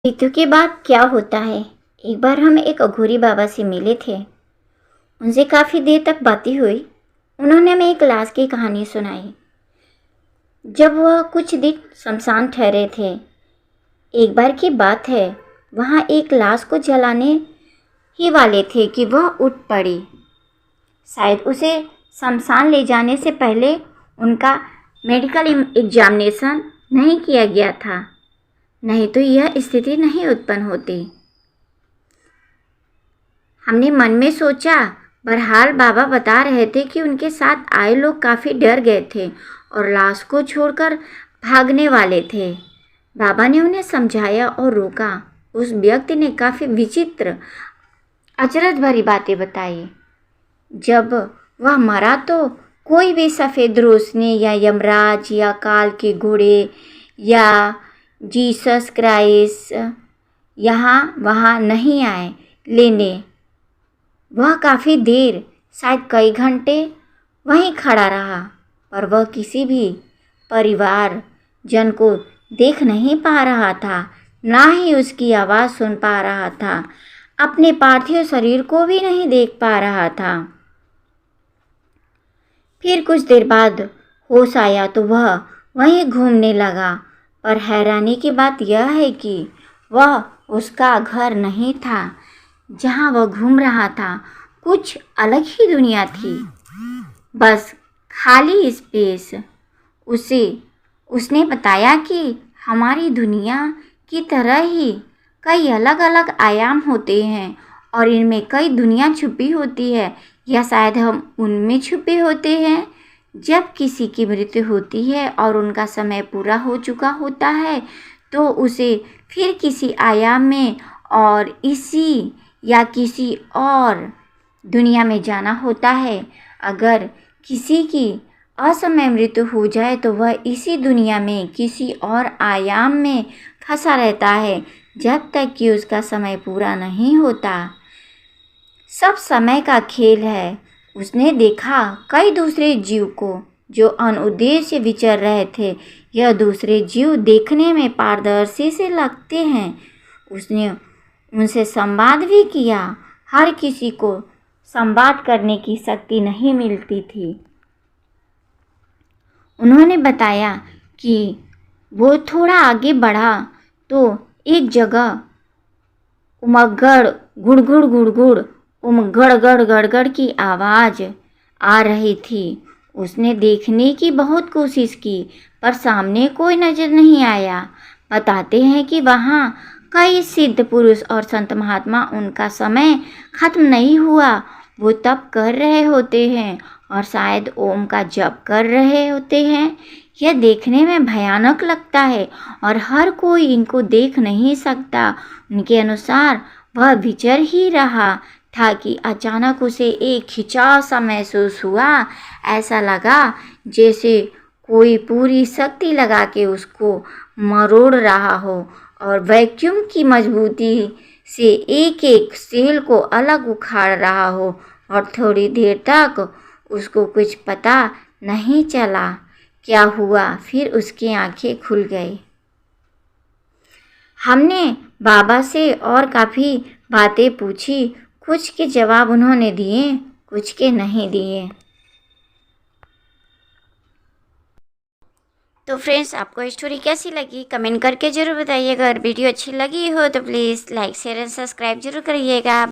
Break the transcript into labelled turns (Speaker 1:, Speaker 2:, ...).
Speaker 1: ऋतु के बाद क्या होता है। एक बार हम एक अघोरी बाबा से मिले थे। उनसे काफ़ी देर तक बातें हुई। उन्होंने हमें एक लाश की कहानी सुनाई। जब वह कुछ दिन शमशान ठहरे थे, एक बार की बात है, वहाँ एक लाश को जलाने ही वाले थे कि वह उठ पड़ी। शायद उसे शमशान ले जाने से पहले उनका मेडिकल एग्जामिनेशन नहीं किया गया था, नहीं तो यह स्थिति नहीं उत्पन्न होती। हमने मन में सोचा। बहरहाल बाबा बता रहे थे कि उनके साथ आए लोग काफ़ी डर गए थे और लाश को छोड़कर भागने वाले थे। बाबा ने उन्हें समझाया और रोका। उस व्यक्ति ने काफ़ी विचित्र, अचरज भरी बातें बताई। जब वह मरा तो कोई भी सफ़ेद रोशनी या यमराज या काल के घोड़े या जीसस क्राइस्ट यहाँ वहाँ नहीं आए लेने। वह काफ़ी देर, शायद कई घंटे वहीं खड़ा रहा, पर वह किसी भी परिवार जन को देख नहीं पा रहा था, ना ही उसकी आवाज़ सुन पा रहा था, अपने पार्थिव शरीर को भी नहीं देख पा रहा था। फिर कुछ देर बाद होश आया तो वह वहीं घूमने लगा, पर हैरानी की बात यह है कि वह उसका घर नहीं था जहाँ वह घूम रहा था। कुछ अलग ही दुनिया थी, बस खाली स्पेस। उसने बताया कि हमारी दुनिया की तरह ही कई अलग अलग आयाम होते हैं और इनमें कई दुनिया छुपी होती है, या शायद हम उनमें छुपे होते हैं। जब किसी की मृत्यु होती है और उनका समय पूरा हो चुका होता है तो उसे फिर किसी आयाम में और इसी या किसी और दुनिया में जाना होता है। अगर किसी की असमय मृत्यु हो जाए तो वह इसी दुनिया में किसी और आयाम में फंसा रहता है जब तक कि उसका समय पूरा नहीं होता। सब समय का खेल है। उसने देखा कई दूसरे जीव को जो अनुद्देश्य विचर रहे थे। यह दूसरे जीव देखने में पारदर्शी से लगते हैं। उसने उनसे संवाद भी किया। हर किसी को संवाद करने की शक्ति नहीं मिलती थी। उन्होंने बताया कि वो थोड़ा आगे बढ़ा तो एक जगह उमगड़ गुड़गुड़ गुड़गुड़ उमगड़ गड़ गड़गड़ की आवाज़ आ रही थी। उसने देखने की बहुत कोशिश की पर सामने कोई नज़र नहीं आया। बताते हैं कि वहाँ कई सिद्ध पुरुष और संत महात्मा, उनका समय खत्म नहीं हुआ, वो तप कर रहे होते हैं और शायद ओम का जप कर रहे होते हैं। यह देखने में भयानक लगता है और हर कोई इनको देख नहीं सकता। उनके अनुसार वह विचर ही रहा था कि अचानक उसे एक खिंचाव सा महसूस हुआ। ऐसा लगा जैसे कोई पूरी शक्ति लगा के उसको मरोड़ रहा हो और वैक्यूम की मजबूती से एक एक सेल को अलग उखाड़ रहा हो। और थोड़ी देर तक उसको कुछ पता नहीं चला क्या हुआ, फिर उसकी आंखें खुल गई। हमने बाबा से और काफ़ी बातें पूछी। कुछ के जवाब उन्होंने दिए, कुछ के नहीं दिए। तो फ्रेंड्स, आपको स्टोरी कैसी लगी कमेंट करके ज़रूर बताइएगा। अगर वीडियो अच्छी लगी हो तो please like share and subscribe जरूर करिएगा।